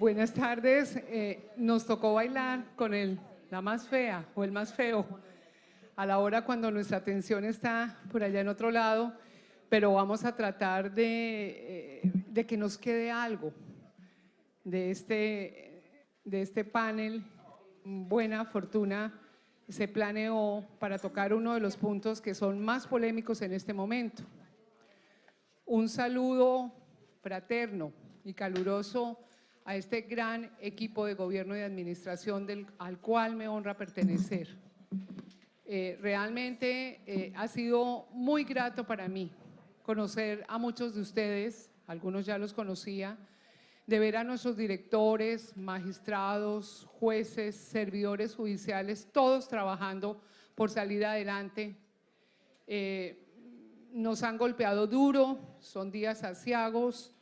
Buenas tardes. Nos tocó bailar con la más fea o el más feo a la hora cuando nuestra atención está por allá en otro lado, pero vamos a tratar de que nos quede algo de este panel. Buena fortuna se planeó para tocar uno de los puntos que son más polémicos en este momento. Un saludo fraterno y caluroso a este gran equipo de gobierno y de administración al cual me honra pertenecer. Realmente ha sido muy grato para mí conocer a muchos de ustedes, algunos ya los conocía, de ver a nuestros directores, magistrados, jueces, servidores judiciales, todos trabajando por salir adelante. Nos han golpeado duro, son días aciagos,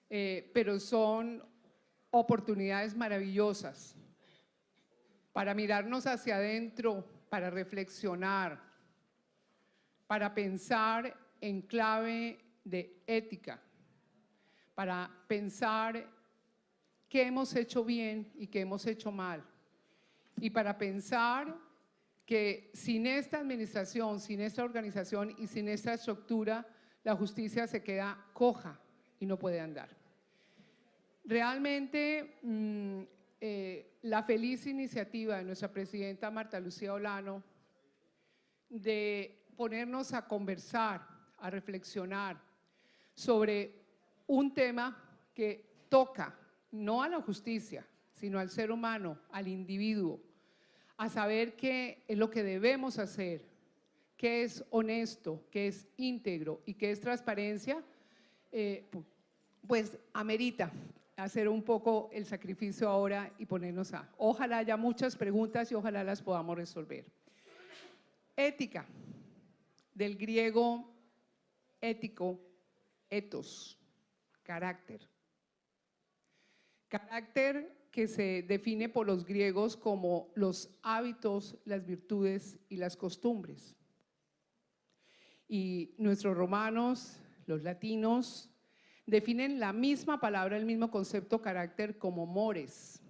pero son oportunidades maravillosas para mirarnos hacia adentro, para reflexionar, para pensar en clave de ética, para pensar qué hemos hecho bien y qué hemos hecho mal, y para pensar que sin esta administración, sin esta organización y sin esta estructura, la justicia se queda coja y no puede andar. Realmente la feliz iniciativa de nuestra presidenta Marta Lucía Olano de ponernos a conversar, a reflexionar sobre un tema que toca no a la justicia, sino al ser humano, al individuo, a saber qué es lo que debemos hacer, qué es honesto, qué es íntegro y qué es transparencia, pues amerita hacer un poco el sacrificio ahora y ponernos a… Ojalá haya muchas preguntas y ojalá las podamos resolver. Ética, del griego ético, ethos, carácter. Carácter que se define por los griegos como los hábitos, las virtudes y las costumbres. Y nuestros romanos, los latinos, definen la misma palabra, el mismo concepto carácter como mores.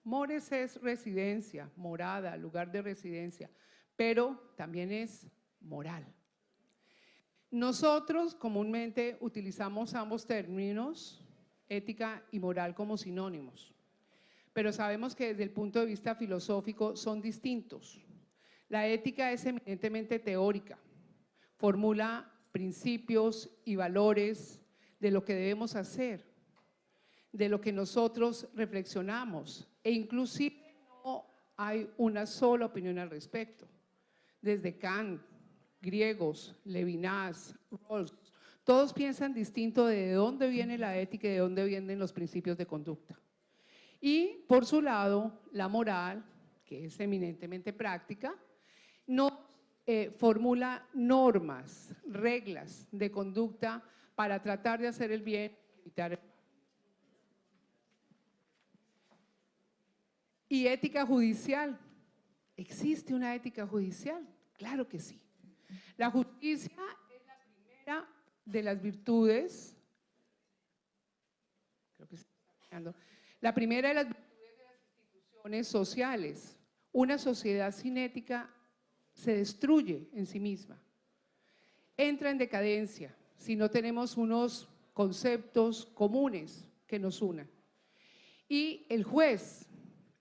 Mores es residencia, morada, lugar de residencia, pero también es moral. Nosotros comúnmente utilizamos ambos términos, ética y moral, como sinónimos, pero sabemos que desde el punto de vista filosófico son distintos. La ética es eminentemente teórica, formula principios y valores de lo que debemos hacer, de lo que nosotros reflexionamos, e inclusive no hay una sola opinión al respecto. Desde Kant, griegos, Levinas, Rawls, todos piensan distinto de dónde viene la ética y de dónde vienen los principios de conducta. Y por su lado, la moral, que es eminentemente práctica, no formula normas, reglas de conducta para tratar de hacer el bien y evitar el mal. ¿Y ética judicial? ¿Existe una ética judicial? Claro que sí. La justicia es la primera de las virtudes, la primera de las virtudes de las instituciones sociales. Una sociedad sin ética se destruye en sí misma, entra en decadencia si no tenemos unos conceptos comunes que nos unan. Y el juez,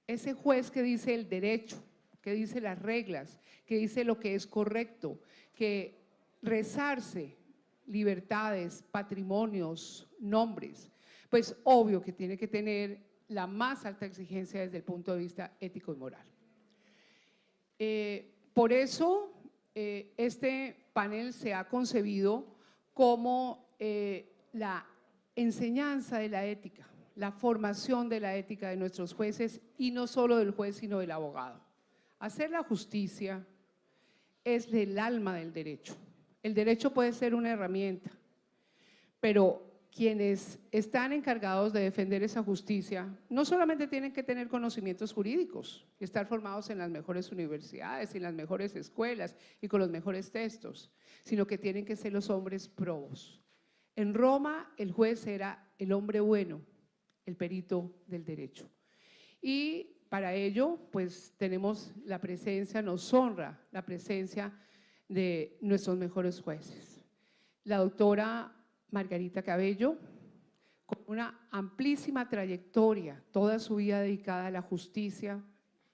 ese juez que dice el derecho, que dice las reglas, que dice lo que es correcto, que resarce libertades, patrimonios, nombres, pues obvio que tiene que tener la más alta exigencia desde el punto de vista ético y moral. Por eso este panel se ha concebido como la enseñanza de la ética, la formación de la ética de nuestros jueces, y no solo del juez sino del abogado. Hacer la justicia es el alma del derecho. El derecho puede ser una herramienta, pero quienes están encargados de defender esa justicia no solamente tienen que tener conocimientos jurídicos, estar formados en las mejores universidades, en las mejores escuelas y con los mejores textos, sino que tienen que ser los hombres probos. En Roma el juez era el hombre bueno, el perito del derecho. Y para ello, pues tenemos la presencia, nos honra la presencia de nuestros mejores jueces. La doctora Margarita Cabello, con una amplísima trayectoria, toda su vida dedicada a la justicia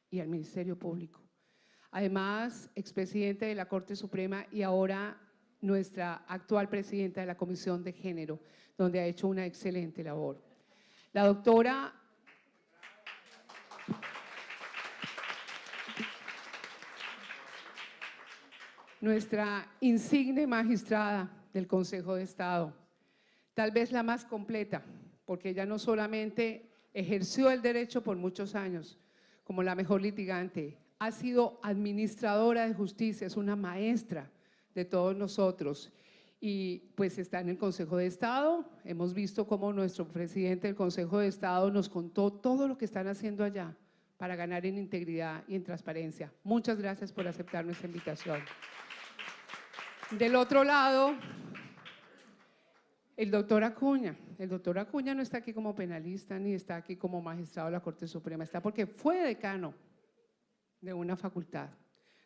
y al Ministerio Público. Además, expresidente de la Corte Suprema y ahora nuestra actual presidenta de la Comisión de Género, donde ha hecho una excelente labor. La doctora nuestra insigne magistrada del Consejo de Estado, tal vez la más completa, porque ella no solamente ejerció el derecho por muchos años como la mejor litigante, ha sido administradora de justicia, es una maestra de todos nosotros y pues está en el Consejo de Estado. Hemos visto cómo nuestro presidente del Consejo de Estado nos contó todo lo que están haciendo allá para ganar en integridad y en transparencia. Muchas gracias por aceptar nuestra invitación. Del otro lado, el doctor Acuña. El doctor Acuña no está aquí como penalista ni está aquí como magistrado de la Corte Suprema, está porque fue decano de una facultad,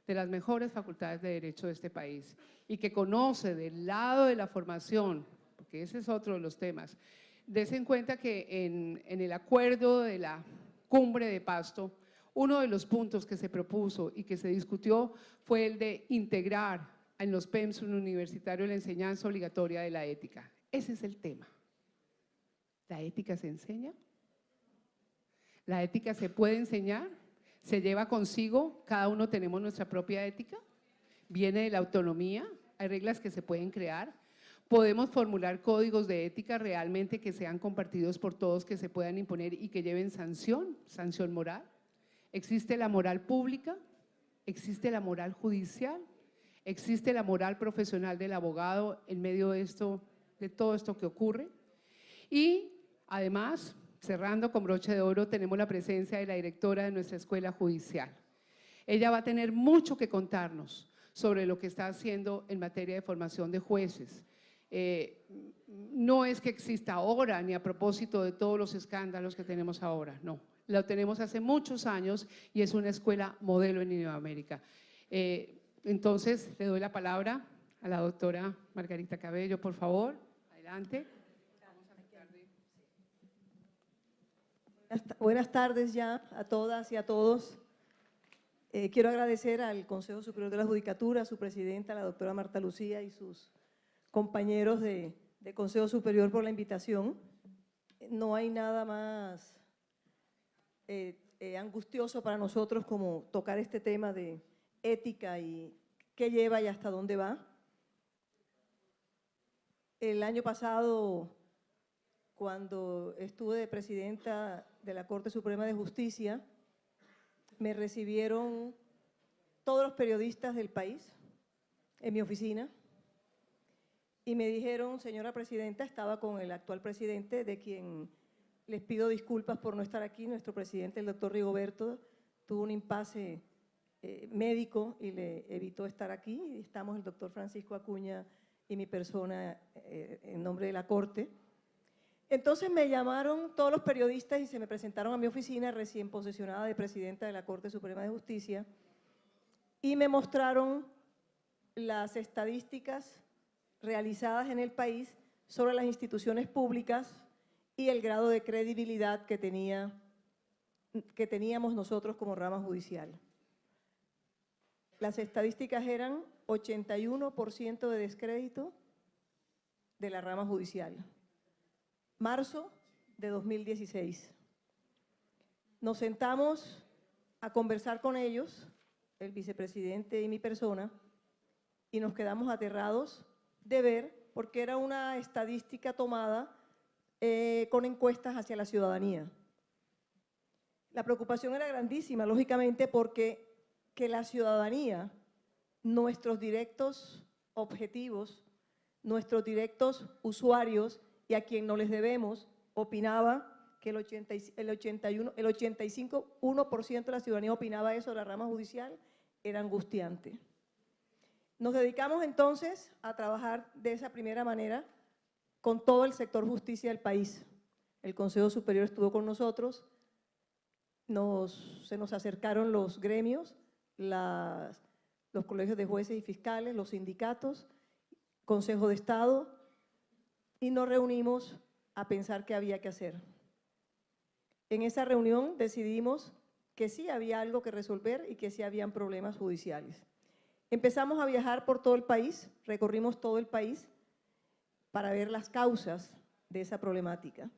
de las mejores facultades de Derecho de este país y que conoce del lado de la formación, porque ese es otro de los temas. Dese en cuenta que en el acuerdo de la cumbre de Pasto, uno de los puntos que se propuso y que se discutió fue el de integrar en los pensum universitarios la enseñanza obligatoria de la ética. Ese es el tema. ¿La ética se enseña? ¿La ética se puede enseñar? ¿Se lleva consigo? ¿Cada uno tenemos nuestra propia ética? ¿Viene de la autonomía? ¿Hay reglas que se pueden crear? ¿Podemos formular códigos de ética realmente que sean compartidos por todos, que se puedan imponer y que lleven sanción moral? ¿Existe la moral pública? ¿Existe la moral judicial? ¿Existe la moral profesional del abogado en medio de todo esto que ocurre? Y además, cerrando con broche de oro, tenemos la presencia de la directora de nuestra escuela judicial. Ella va a tener mucho que contarnos sobre lo que está haciendo en materia de formación de jueces. No es que exista ahora ni a propósito de todos los escándalos que tenemos ahora, no. Lo tenemos hace muchos años y es una escuela modelo en Iberoamérica. Entonces, le doy la palabra a la doctora Margarita Cabello, por favor. Adelante. Buenas tardes ya a todas y a todos. Quiero agradecer al Consejo Superior de la Judicatura, a su presidenta, la doctora Marta Lucía, y sus compañeros de Consejo Superior por la invitación. No hay nada más angustioso para nosotros como tocar este tema de ética y qué lleva y hasta dónde va. El año pasado, cuando estuve de presidenta de la Corte Suprema de Justicia, me recibieron todos los periodistas del país en mi oficina y me dijeron, señora presidenta, estaba con el actual presidente, de quien les pido disculpas por no estar aquí, nuestro presidente, el doctor Rigoberto, tuvo un impasse médico y le evitó estar aquí, y estamos el doctor Francisco Acuña y mi persona en nombre de la Corte. Entonces me llamaron todos los periodistas y se me presentaron a mi oficina recién posesionada de presidenta de la Corte Suprema de Justicia y me mostraron las estadísticas realizadas en el país sobre las instituciones públicas y el grado de credibilidad que teníamos nosotros como rama judicial. Las estadísticas eran 81% de descrédito de la rama judicial. Marzo de 2016. Nos sentamos a conversar con ellos, el vicepresidente y mi persona, y nos quedamos aterrados de ver, porque era una estadística tomada con encuestas hacia la ciudadanía. La preocupación era grandísima, lógicamente, porque que la ciudadanía, nuestros directos objetivos, nuestros directos usuarios y a quien no les debemos, opinaba que el 85% de la ciudadanía opinaba eso de la rama judicial, era angustiante. Nos dedicamos entonces a trabajar de esa primera manera con todo el sector justicia del país. el Consejo Superior estuvo con nosotros, se nos acercaron los gremios, los colegios de jueces y fiscales, los sindicatos, Consejo de Estado, y nos reunimos a pensar qué había que hacer. En esa reunión decidimos que sí había algo que resolver y que sí habían problemas judiciales. Empezamos a viajar por todo el país, recorrimos todo el país para ver las causas de esa problemática.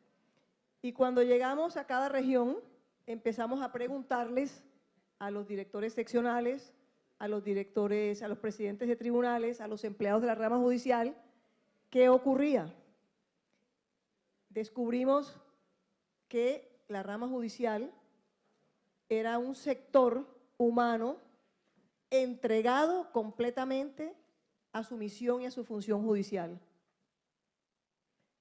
Y cuando llegamos a cada región, empezamos a preguntarles a los directores seccionales, a los presidentes de tribunales, a los empleados de la rama judicial, ¿qué ocurría? Descubrimos que la rama judicial era un sector humano entregado completamente a su misión y a su función judicial.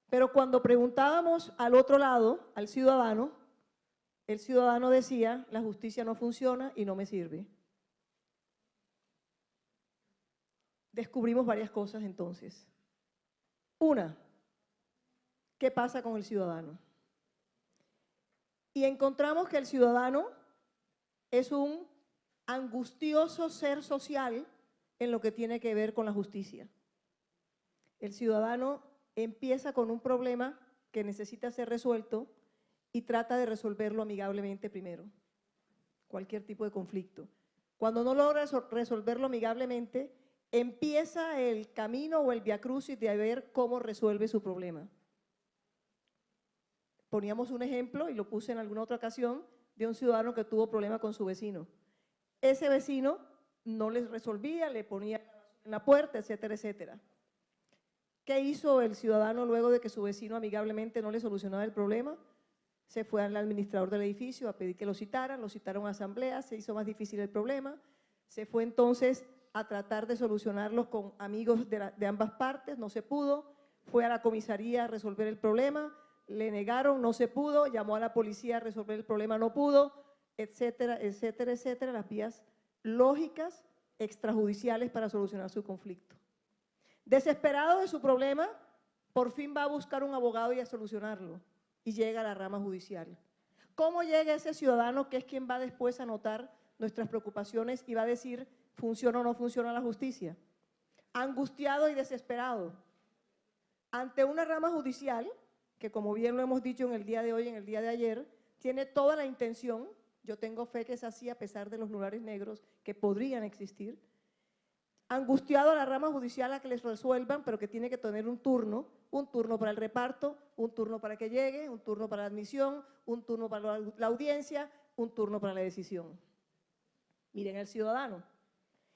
Pero cuando preguntábamos al otro lado, al ciudadano, el ciudadano decía, la justicia no funciona y no me sirve. Descubrimos varias cosas entonces. Una, ¿qué pasa con el ciudadano? Y encontramos que el ciudadano es un angustioso ser social en lo que tiene que ver con la justicia. El ciudadano empieza con un problema que necesita ser resuelto y trata de resolverlo amigablemente primero, cualquier tipo de conflicto. Cuando no logra resolverlo amigablemente, empieza el camino o el viacrucis de ver cómo resuelve su problema. Poníamos un ejemplo, y lo puse en alguna otra ocasión, de un ciudadano que tuvo problema con su vecino. Ese vecino no les resolvía, le ponía en la puerta, etcétera, etcétera. ¿Qué hizo el ciudadano luego de que su vecino amigablemente no le solucionaba el problema? Se fue al administrador del edificio a pedir que lo citaron a asamblea, se hizo más difícil el problema, se fue entonces a tratar de solucionarlos con amigos de ambas partes, no se pudo, fue a la comisaría a resolver el problema, le negaron, no se pudo, llamó a la policía a resolver el problema, no pudo, etcétera, etcétera, etcétera, las vías lógicas extrajudiciales para solucionar su conflicto. Desesperado de su problema, por fin va a buscar un abogado y a solucionarlo, y llega a la rama judicial. ¿Cómo llega ese ciudadano que es quien va después a notar nuestras preocupaciones y va a decir funciona o no funciona la justicia? Angustiado y desesperado, ante una rama judicial que, como bien lo hemos dicho en el día de hoy, en el día de ayer, tiene toda la intención, yo tengo fe que es así a pesar de los lugares negros que podrían existir, angustiado a la rama judicial a que les resuelvan, pero que tiene que tener un turno para el reparto, un turno para que llegue, un turno para la admisión, un turno para la audiencia, un turno para la decisión. Miren el ciudadano.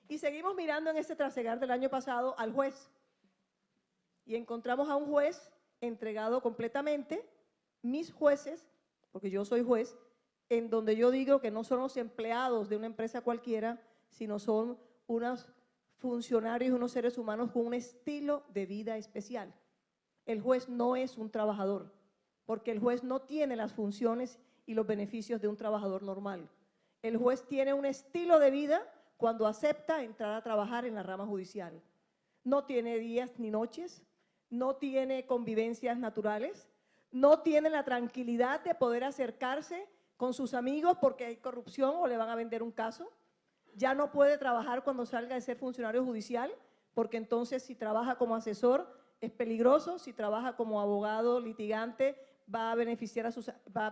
Y seguimos mirando en este trasegar del año pasado al juez. Y encontramos a un juez entregado completamente, mis jueces, porque yo soy juez, en donde yo digo que no son los empleados de una empresa cualquiera, sino son unos funcionarios, unos seres humanos con un estilo de vida especial. El juez no es un trabajador, porque el juez no tiene las funciones y los beneficios de un trabajador normal. El juez tiene un estilo de vida cuando acepta entrar a trabajar en la rama judicial. No tiene días ni noches, no tiene convivencias naturales, no tiene la tranquilidad de poder acercarse con sus amigos porque hay corrupción o le van a vender un caso. Ya no puede trabajar cuando salga de ser funcionario judicial, porque entonces si trabaja como asesor es peligroso, si trabaja como abogado litigante va a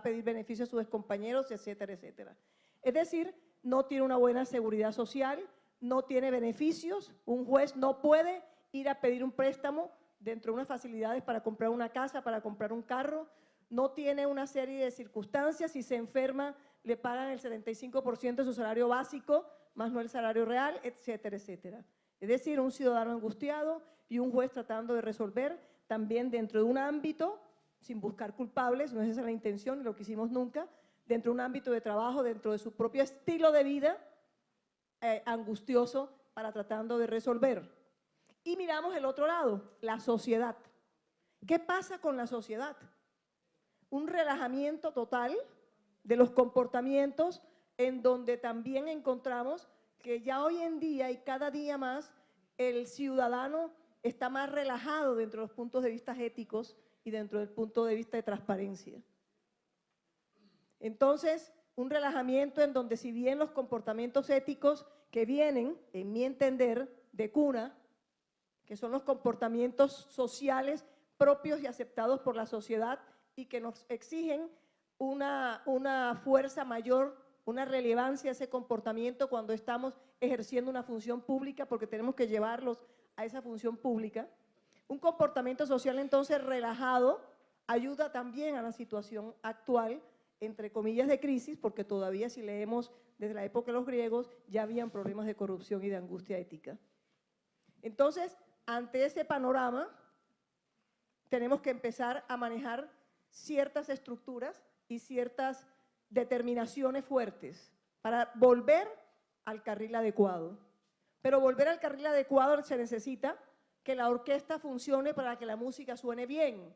pedir beneficio a sus compañeros, etcétera, etcétera. Es decir, no tiene una buena seguridad social, no tiene beneficios, un juez no puede ir a pedir un préstamo dentro de unas facilidades para comprar una casa, para comprar un carro, no tiene una serie de circunstancias, si se enferma le pagan el 75% de su salario básico, más no el salario real, etcétera, etcétera. Es decir, un ciudadano angustiado y un juez tratando de resolver también dentro de un ámbito, sin buscar culpables, no es esa la intención ni lo que hicimos nunca, dentro de un ámbito de trabajo, dentro de su propio estilo de vida, angustioso para tratando de resolver. Y miramos el otro lado, la sociedad. ¿Qué pasa con la sociedad? Un relajamiento total de los comportamientos en donde también encontramos que ya hoy en día y cada día más el ciudadano está más relajado dentro de los puntos de vista éticos y dentro del punto de vista de transparencia. Entonces, un relajamiento en donde si bien los comportamientos éticos que vienen, en mi entender, de cuna, que son los comportamientos sociales propios y aceptados por la sociedad y que nos exigen una fuerza mayor, una relevancia a ese comportamiento cuando estamos ejerciendo una función pública, porque tenemos que llevarlos a esa función pública. Un comportamiento social entonces relajado ayuda también a la situación actual, entre comillas, de crisis, porque todavía si leemos desde la época de los griegos ya habían problemas de corrupción y de angustia ética. Entonces, ante ese panorama, tenemos que empezar a manejar ciertas estructuras y ciertas determinaciones fuertes para volver al carril adecuado. Pero volver al carril adecuado se necesita que la orquesta funcione para que la música suene bien.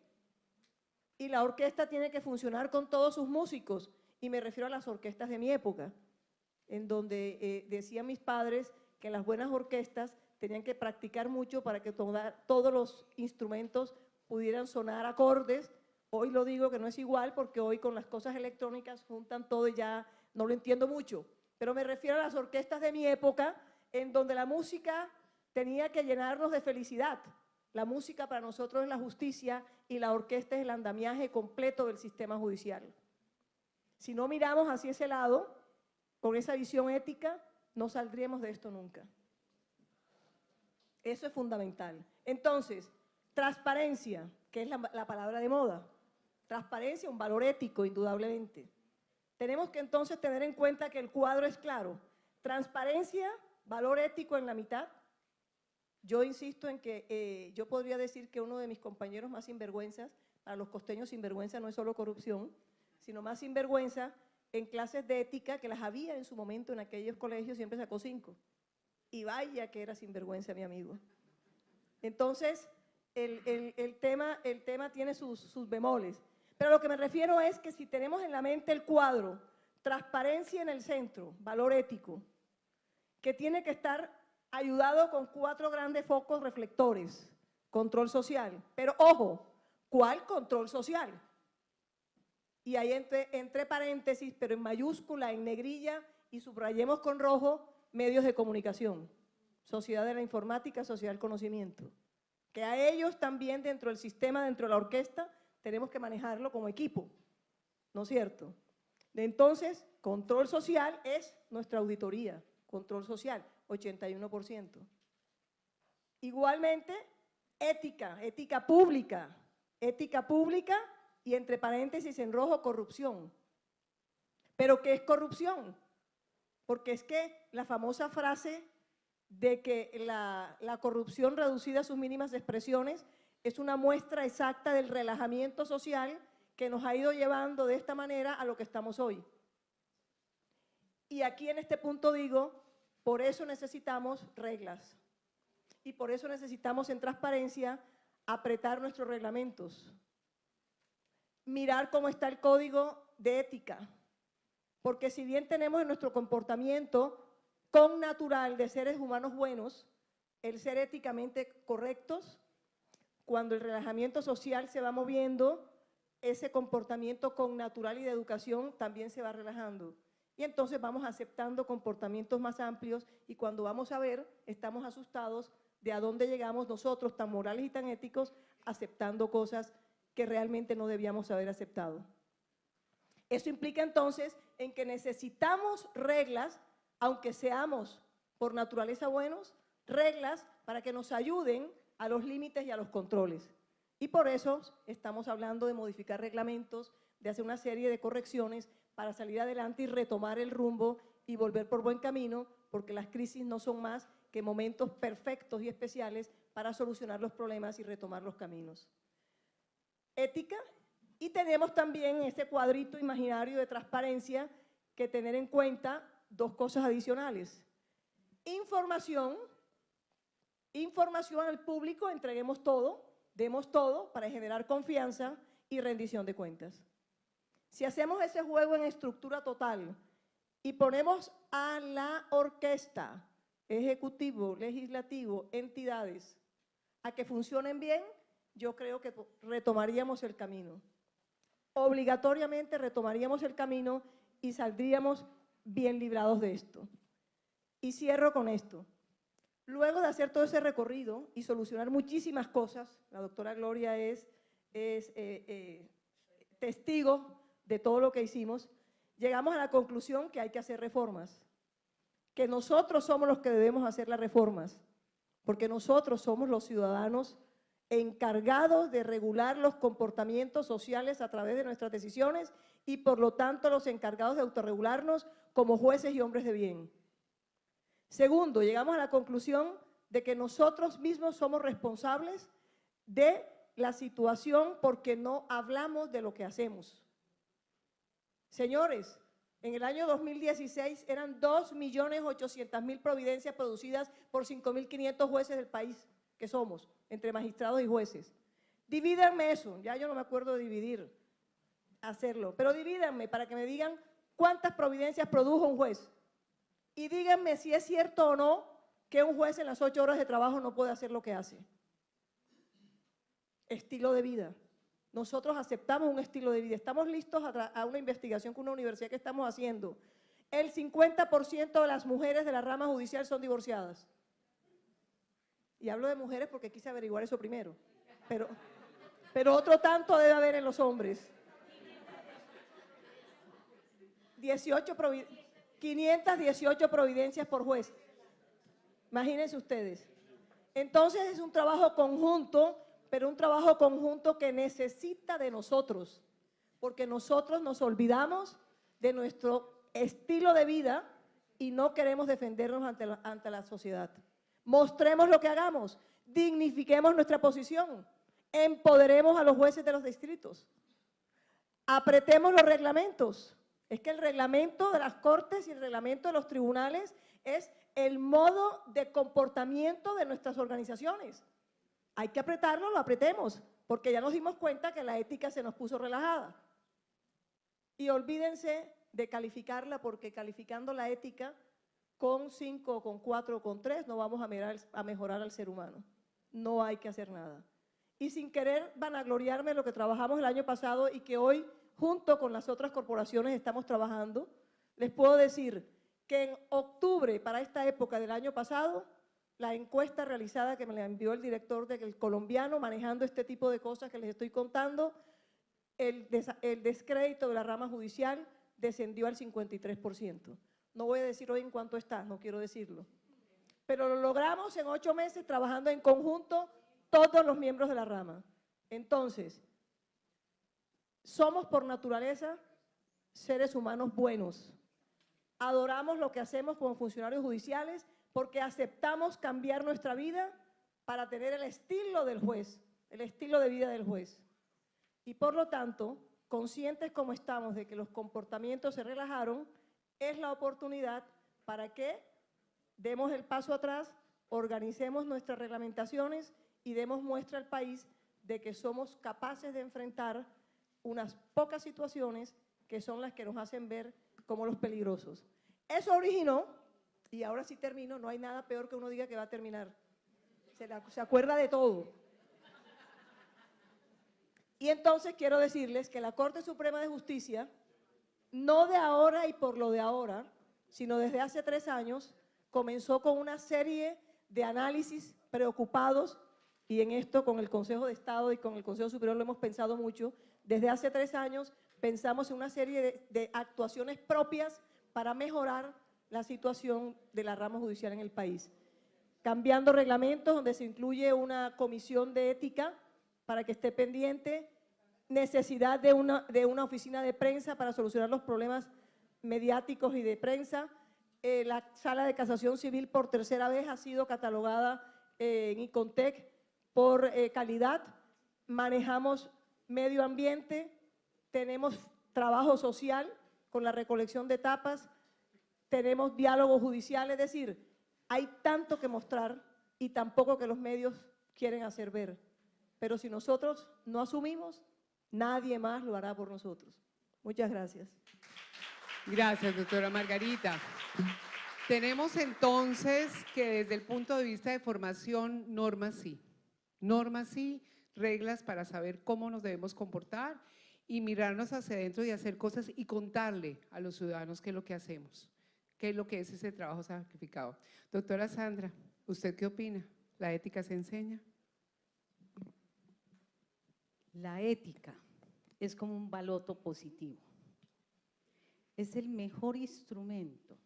Y la orquesta tiene que funcionar con todos sus músicos. Y me refiero a las orquestas de mi época, en donde decían mis padres que las buenas orquestas tenían que practicar mucho para que todos los instrumentos pudieran sonar acordes. Hoy lo digo que no es igual porque hoy con las cosas electrónicas juntan todo y ya no lo entiendo mucho. Pero me refiero a las orquestas de mi época en donde la música tenía que llenarnos de felicidad. La música para nosotros es la justicia y la orquesta es el andamiaje completo del sistema judicial. Si no miramos hacia ese lado, con esa visión ética, no saldríamos de esto nunca. Eso es fundamental. Entonces, transparencia, que es la palabra de moda. Transparencia, un valor ético, indudablemente. Tenemos que entonces tener en cuenta que el cuadro es claro. Transparencia, valor ético en la mitad. Yo insisto en que yo podría decir que uno de mis compañeros más sinvergüenzas, para los costeños sinvergüenza no es solo corrupción, sino más sinvergüenza en clases de ética, que las había en su momento en aquellos colegios, siempre sacó 5. Y vaya que era sinvergüenza, mi amigo. Entonces, el tema tiene sus bemoles. Pero lo que me refiero es que si tenemos en la mente el cuadro, transparencia en el centro, valor ético, que tiene que estar ayudado con 4 grandes focos reflectores, control social. Pero ojo, ¿cuál control social? Y ahí entre paréntesis, pero en mayúscula, en negrilla, y subrayemos con rojo, medios de comunicación, sociedad de la informática, sociedad del conocimiento. Que a ellos también dentro del sistema, dentro de la orquesta, tenemos que manejarlo como equipo, ¿no es cierto? Entonces, control social es nuestra auditoría, control social, 81%. Igualmente, ética pública y entre paréntesis en rojo, corrupción. ¿Pero qué es corrupción? Porque es que la famosa frase de que la corrupción reducida a sus mínimas expresiones es una muestra exacta del relajamiento social que nos ha ido llevando de esta manera a lo que estamos hoy. Y aquí en este punto digo, por eso necesitamos reglas y por eso necesitamos en transparencia apretar nuestros reglamentos, mirar cómo está el código de ética, porque si bien tenemos en nuestro comportamiento connatural de seres humanos buenos, el ser éticamente correctos, cuando el relajamiento social se va moviendo, ese comportamiento connatural y de educación también se va relajando. Y entonces vamos aceptando comportamientos más amplios y cuando vamos a ver, estamos asustados de a dónde llegamos nosotros, tan morales y tan éticos, aceptando cosas que realmente no debíamos haber aceptado. Eso implica entonces en que necesitamos reglas, aunque seamos por naturaleza buenos, reglas para que nos ayuden a los límites y a los controles. Y por eso estamos hablando de modificar reglamentos, de hacer una serie de correcciones para salir adelante y retomar el rumbo y volver por buen camino, porque las crisis no son más que momentos perfectos y especiales para solucionar los problemas y retomar los caminos. Ética, y tenemos también ese cuadrito imaginario de transparencia que tener en cuenta 2 cosas adicionales. Información al público, entreguemos todo, demos todo para generar confianza y rendición de cuentas. Si hacemos ese juego en estructura total y ponemos a la orquesta, ejecutivo, legislativo, entidades, a que funcionen bien, yo creo que retomaríamos el camino. obligatoriamente retomaríamos el camino y saldríamos bien librados de esto. Y cierro con esto. Luego de hacer todo ese recorrido y solucionar muchísimas cosas, la doctora Gloria es testigo de todo lo que hicimos, llegamos a la conclusión que hay que hacer reformas, que nosotros somos los que debemos hacer las reformas, porque nosotros somos los ciudadanos encargados de regular los comportamientos sociales a través de nuestras decisiones y por lo tanto los encargados de autorregularnos como jueces y hombres de bien. Segundo, llegamos a la conclusión de que nosotros mismos somos responsables de la situación porque no hablamos de lo que hacemos. Señores, en el año 2016 eran 2.800.000 providencias producidas por 5.500 jueces del país que somos, entre magistrados y jueces. Divídanme eso, ya yo no me acuerdo de dividir, hacerlo, pero divídanme para que me digan cuántas providencias produjo un juez. Y díganme si es cierto o no que un juez en las 8 horas de trabajo no puede hacer lo que hace. Estilo de vida. Nosotros aceptamos un estilo de vida. Estamos listos a una investigación con una universidad que estamos haciendo. El 50% de las mujeres de la rama judicial son divorciadas. Y hablo de mujeres porque quise averiguar eso primero. Pero otro tanto debe haber en los hombres. 518 providencias por juez. Imagínense ustedes. Entonces es un trabajo conjunto, pero un trabajo conjunto que necesita de nosotros, porque nosotros nos olvidamos de nuestro estilo de vida y no queremos defendernos ante la sociedad. Mostremos lo que hagamos, dignifiquemos nuestra posición, empoderemos a los jueces de los distritos, apretemos los reglamentos. Es que el reglamento de las cortes y el reglamento de los tribunales es el modo de comportamiento de nuestras organizaciones. Hay que apretarlo, lo apretemos, porque ya nos dimos cuenta que la ética se nos puso relajada. Y olvídense de calificarla, porque calificando la ética con 5, con 4, con 3, no vamos a mejorar al ser humano. No hay que hacer nada. Y sin querer vanagloriarme de lo que trabajamos el año pasado y que hoy, junto con las otras corporaciones, estamos trabajando, les puedo decir que en octubre, para esta época del año pasado, la encuesta realizada que me la envió el director del Colombiano, manejando este tipo de cosas que les estoy contando, el descrédito de la rama judicial descendió al 53%. No voy a decir hoy en cuánto está, no quiero decirlo. Pero lo logramos en 8 meses trabajando en conjunto todos los miembros de la rama. Entonces, somos por naturaleza seres humanos buenos. Adoramos lo que hacemos como funcionarios judiciales porque aceptamos cambiar nuestra vida para tener el estilo del juez, el estilo de vida del juez. Y por lo tanto, conscientes como estamos de que los comportamientos se relajaron, es la oportunidad para que demos el paso atrás, organicemos nuestras reglamentaciones y demos muestra al país de que somos capaces de enfrentar unas pocas situaciones que son las que nos hacen ver como los peligrosos. Eso originó, y ahora sí termino, no hay nada peor que uno diga que va a terminar. Se acuerda de todo. Y entonces quiero decirles que la Corte Suprema de Justicia, no de ahora y por lo de ahora, sino desde hace 3 años, comenzó con una serie de análisis preocupados, y en esto con el Consejo de Estado y con el Consejo Superior lo hemos pensado mucho. Desde hace 3 años pensamos en una serie de actuaciones propias para mejorar la situación de la rama judicial en el país. Cambiando reglamentos donde se incluye una comisión de ética para que esté pendiente, necesidad de una oficina de prensa para solucionar los problemas mediáticos y de prensa. La Sala de Casación Civil por 3ª vez ha sido catalogada en ICONTEC por calidad. Manejamos medio ambiente, tenemos trabajo social con la recolección de tapas, tenemos diálogo judicial, es decir, hay tanto que mostrar y tampoco que los medios quieren hacer ver. Pero si nosotros no asumimos, nadie más lo hará por nosotros. Muchas gracias. Gracias, doctora Margarita. Tenemos entonces que desde el punto de vista de formación, normas sí, reglas para saber cómo nos debemos comportar y mirarnos hacia adentro y hacer cosas y contarle a los ciudadanos qué es lo que hacemos, qué es lo que es ese trabajo sacrificado. Doctora Sandra, ¿usted qué opina? ¿La ética se enseña? La ética es como un baloto positivo. Es el mejor instrumento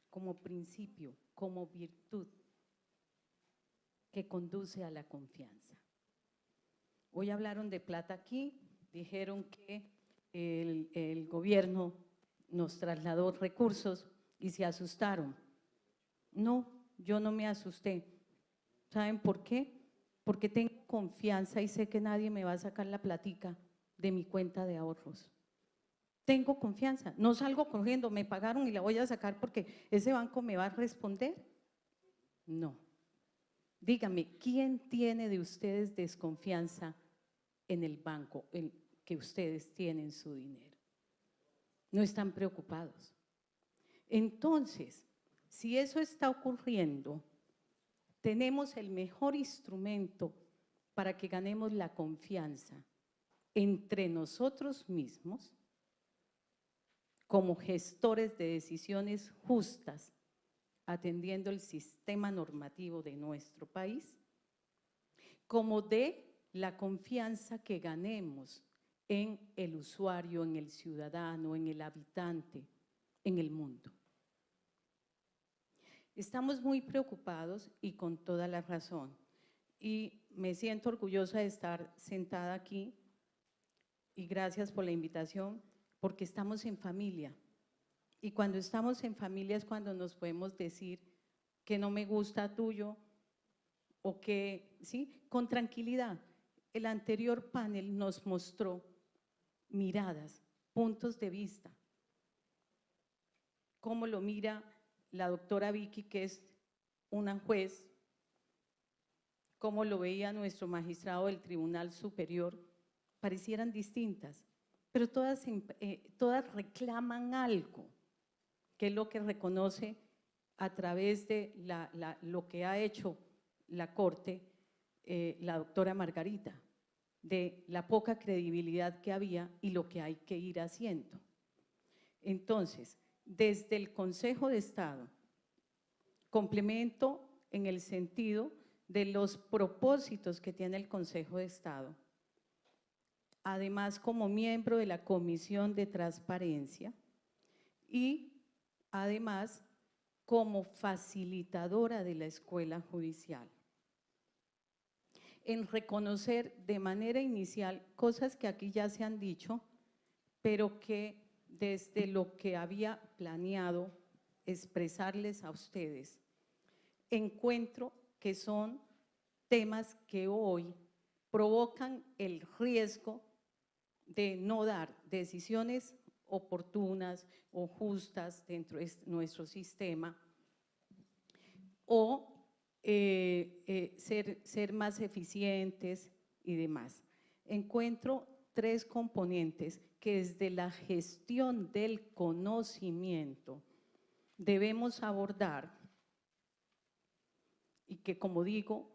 como principio, como virtud que conduce a la confianza. Hoy hablaron de plata aquí, dijeron que el gobierno nos trasladó recursos y se asustaron. No, yo no me asusté. ¿Saben por qué? Porque tengo confianza y sé que nadie me va a sacar la platica de mi cuenta de ahorros. Tengo confianza, no salgo corriendo, me pagaron y la voy a sacar porque ese banco me va a responder. No. Dígame, ¿quién tiene de ustedes desconfianza en el banco en que ustedes tienen su dinero? No están preocupados. Entonces, si eso está ocurriendo, tenemos el mejor instrumento para que ganemos la confianza entre nosotros mismos como gestores de decisiones justas, atendiendo el sistema normativo de nuestro país, como de la confianza que ganemos en el usuario, en el ciudadano, en el habitante, en el mundo. Estamos muy preocupados y con toda la razón. Y me siento orgullosa de estar sentada aquí y gracias por la invitación, porque estamos en familia. Y cuando estamos en familia es cuando nos podemos decir que no me gusta tuyo o que, ¿sí? Con tranquilidad. El anterior panel nos mostró miradas, puntos de vista. Cómo lo mira la doctora Vicky, que es una juez, cómo lo veía nuestro magistrado del Tribunal Superior, parecieran distintas, pero todas reclaman algo, que es lo que reconoce a través de lo que ha hecho la Corte, la doctora Margarita, de la poca credibilidad que había y lo que hay que ir haciendo. Entonces, desde el Consejo de Estado, complemento en el sentido de los propósitos que tiene el Consejo de Estado, además como miembro de la Comisión de Transparencia y además como facilitadora de la escuela judicial, en reconocer de manera inicial cosas que aquí ya se han dicho, pero que desde lo que había planeado expresarles a ustedes, encuentro que son temas que hoy provocan el riesgo de no dar decisiones oportunas o justas dentro de nuestro sistema o ser más eficientes y demás. Encuentro tres componentes que desde la gestión del conocimiento debemos abordar y que, como digo,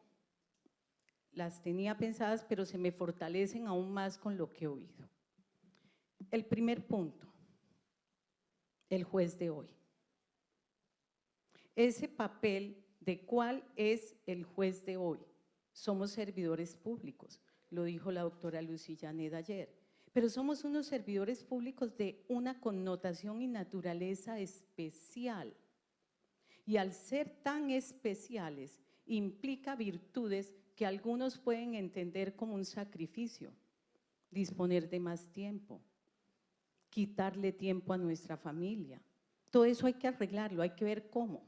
las tenía pensadas, pero se me fortalecen aún más con lo que he oído. El primer punto, el juez de hoy. Ese papel de cuál es el juez de hoy. Somos servidores públicos, lo dijo la doctora Lucy Janet ayer, pero somos unos servidores públicos de una connotación y naturaleza especial. Y al ser tan especiales, implica virtudes que algunos pueden entender como un sacrificio, disponer de más tiempo, quitarle tiempo a nuestra familia. Todo eso hay que arreglarlo, hay que ver cómo.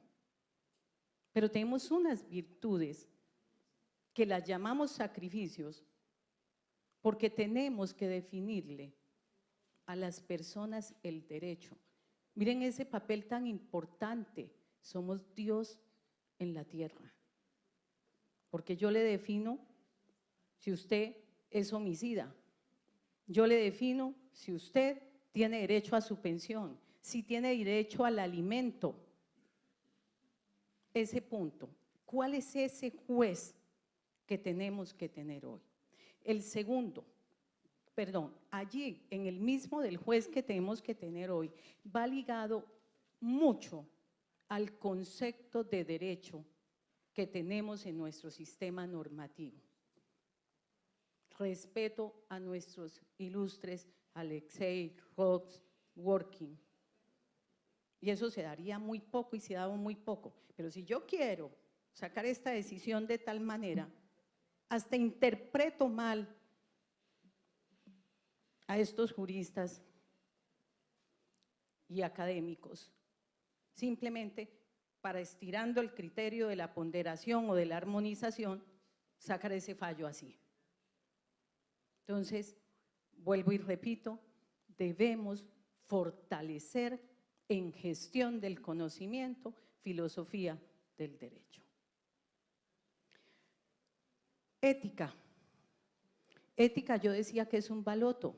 Pero tenemos unas virtudes que las llamamos sacrificios porque tenemos que definirle a las personas el derecho. Miren ese papel tan importante, somos Dios en la tierra. Porque yo le defino si usted es homicida, yo le defino si usted tiene derecho a su pensión, si tiene derecho al alimento. Ese punto, ¿cuál es ese juez que tenemos que tener hoy? El segundo, perdón, allí en el mismo del juez que tenemos que tener hoy, va ligado mucho al concepto de derecho que tenemos en nuestro sistema normativo. Respeto a nuestros ilustres Alexei, Rox, Working. Y eso se daría muy poco y se ha dado muy poco. Pero si yo quiero sacar esta decisión de tal manera, hasta interpreto mal a estos juristas y académicos, simplemente para, estirando el criterio de la ponderación o de la armonización, sacar ese fallo así. Entonces, vuelvo y repito, debemos fortalecer en gestión del conocimiento, filosofía del derecho. Ética. Ética, yo decía que es un baloto.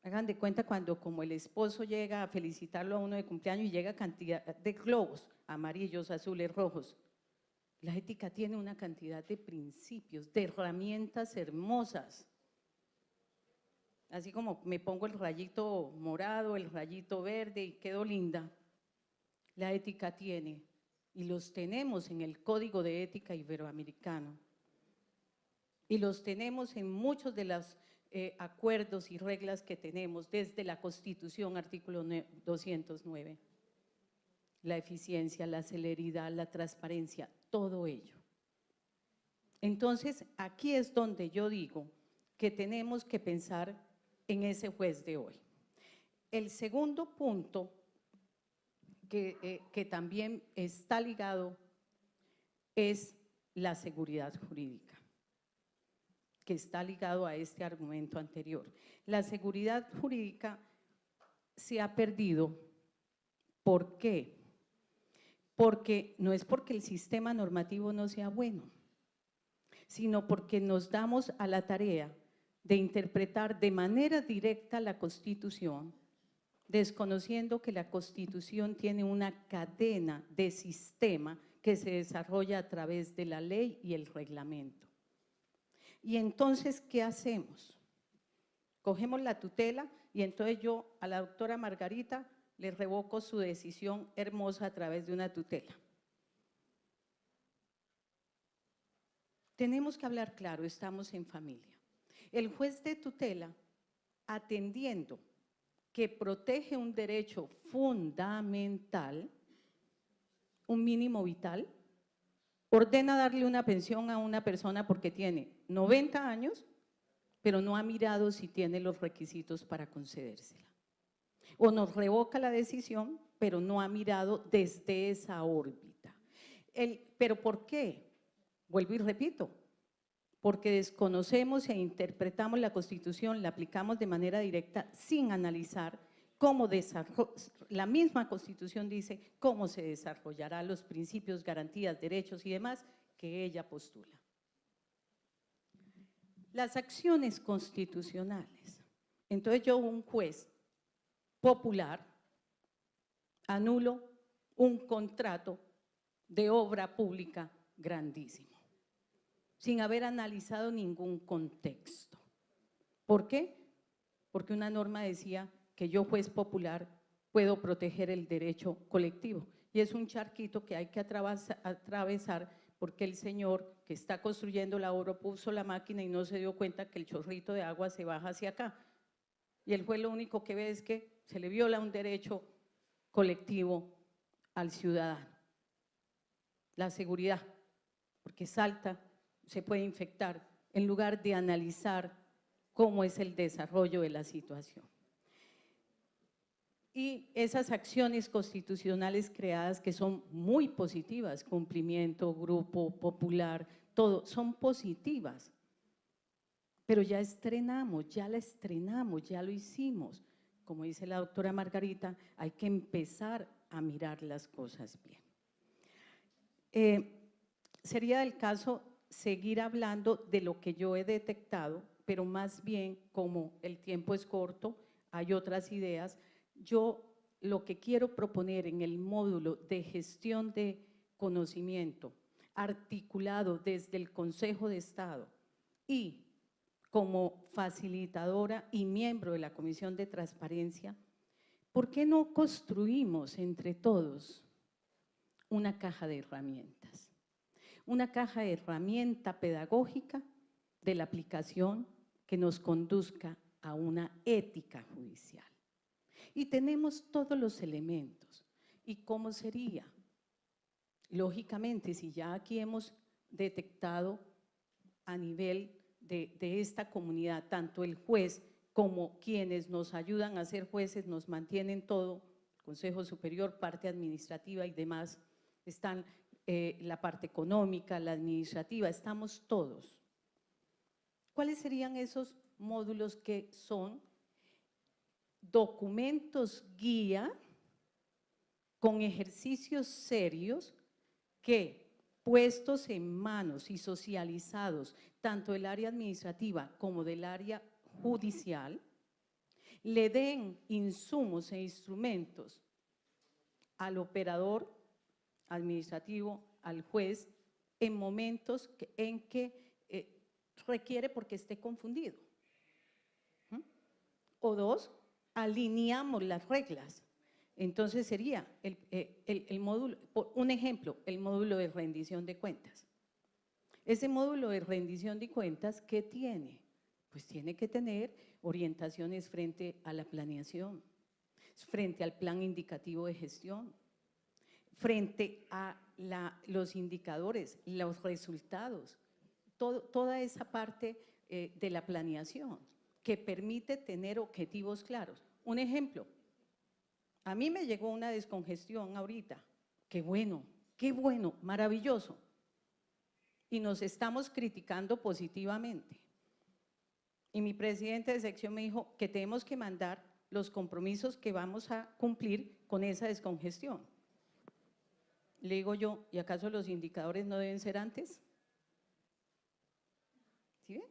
Hagan de cuenta cuando como el esposo llega a felicitarlo a uno de cumpleaños y llega cantidad de globos, amarillos, azules, rojos. La ética tiene una cantidad de principios, de herramientas hermosas. Así como me pongo el rayito morado, el rayito verde y quedo linda. La ética tiene, y los tenemos en el Código de Ética Iberoamericano, y los tenemos en muchos de los acuerdos y reglas que tenemos desde la Constitución, artículo 209. La eficiencia, la celeridad, la transparencia, todo ello. Entonces, aquí es donde yo digo que tenemos que pensar en ese juez de hoy. El segundo punto que también está ligado es la seguridad jurídica, que está ligado a este argumento anterior. La seguridad jurídica se ha perdido. ¿Por qué? Porque no es porque el sistema normativo no sea bueno, sino porque nos damos a la tarea de interpretar de manera directa la Constitución, desconociendo que la Constitución tiene una cadena de sistema que se desarrolla a través de la ley y el reglamento. Y entonces, ¿qué hacemos? Cogemos la tutela y entonces yo a la doctora Margarita le revoco su decisión hermosa a través de una tutela. Tenemos que hablar claro, estamos en familia. El juez de tutela, atendiendo que protege un derecho fundamental, un mínimo vital, ordena darle una pensión a una persona porque tiene 90 años, pero no ha mirado si tiene los requisitos para concedérsela. O nos revoca la decisión, pero no ha mirado desde esa órbita. ¿Pero por qué? Vuelvo y repito, porque desconocemos e interpretamos la Constitución, la aplicamos de manera directa sin analizar cómo la misma Constitución dice cómo se desarrollará los principios, garantías, derechos y demás que ella postula. Las acciones constitucionales. Entonces yo, un juez popular, anulo un contrato de obra pública grandísimo, sin haber analizado ningún contexto. ¿Por qué? Porque una norma decía que yo, juez popular, puedo proteger el derecho colectivo. Y es un charquito que hay que atravesar porque el señor que está construyendo la obra puso la máquina y no se dio cuenta que el chorrito de agua se baja hacia acá. Y el juez lo único que ve es que se le viola un derecho colectivo al ciudadano. La seguridad, porque salta, se puede infectar, en lugar de analizar cómo es el desarrollo de la situación. Y esas acciones constitucionales creadas que son muy positivas, cumplimiento, grupo, popular, todo, son positivas. Pero ya estrenamos, ya la estrenamos, ya lo hicimos. Como dice la doctora Margarita, hay que empezar a mirar las cosas bien. Sería del caso seguir hablando de lo que yo he detectado, pero más bien, como el tiempo es corto, hay otras ideas. Yo lo que quiero proponer en el módulo de gestión de conocimiento, articulado desde el Consejo de Estado y como facilitadora y miembro de la Comisión de Transparencia, ¿por qué no construimos entre todos una caja de herramientas? Una caja de herramienta pedagógica de la aplicación que nos conduzca a una ética judicial. Y tenemos todos los elementos. ¿Y cómo sería? Lógicamente, si ya aquí hemos detectado a nivel de esta comunidad, tanto el juez como quienes nos ayudan a ser jueces, nos mantienen todo, Consejo Superior, parte administrativa y demás, están la parte económica, la administrativa, estamos todos. ¿Cuáles serían esos módulos que son documentos guía con ejercicios serios que, puestos en manos y socializados tanto del área administrativa como del área judicial, le den insumos e instrumentos al operador administrativo, al juez, en momentos en que requiere porque esté confundido? O dos, alineamos las reglas. Entonces sería el módulo, por un ejemplo, el módulo de rendición de cuentas. Ese módulo de rendición de cuentas, ¿qué tiene? Pues tiene que tener orientaciones frente a la planeación, frente al plan indicativo de gestión, frente a los indicadores, los resultados, toda esa parte de la planeación que permite tener objetivos claros. Un ejemplo, a mí me llegó una descongestión ahorita, qué bueno, maravilloso, y nos estamos criticando positivamente. Y mi presidente de sección me dijo que tenemos que mandar los compromisos que vamos a cumplir con esa descongestión. Le digo yo, ¿y acaso los indicadores no deben ser antes? ¿Sí?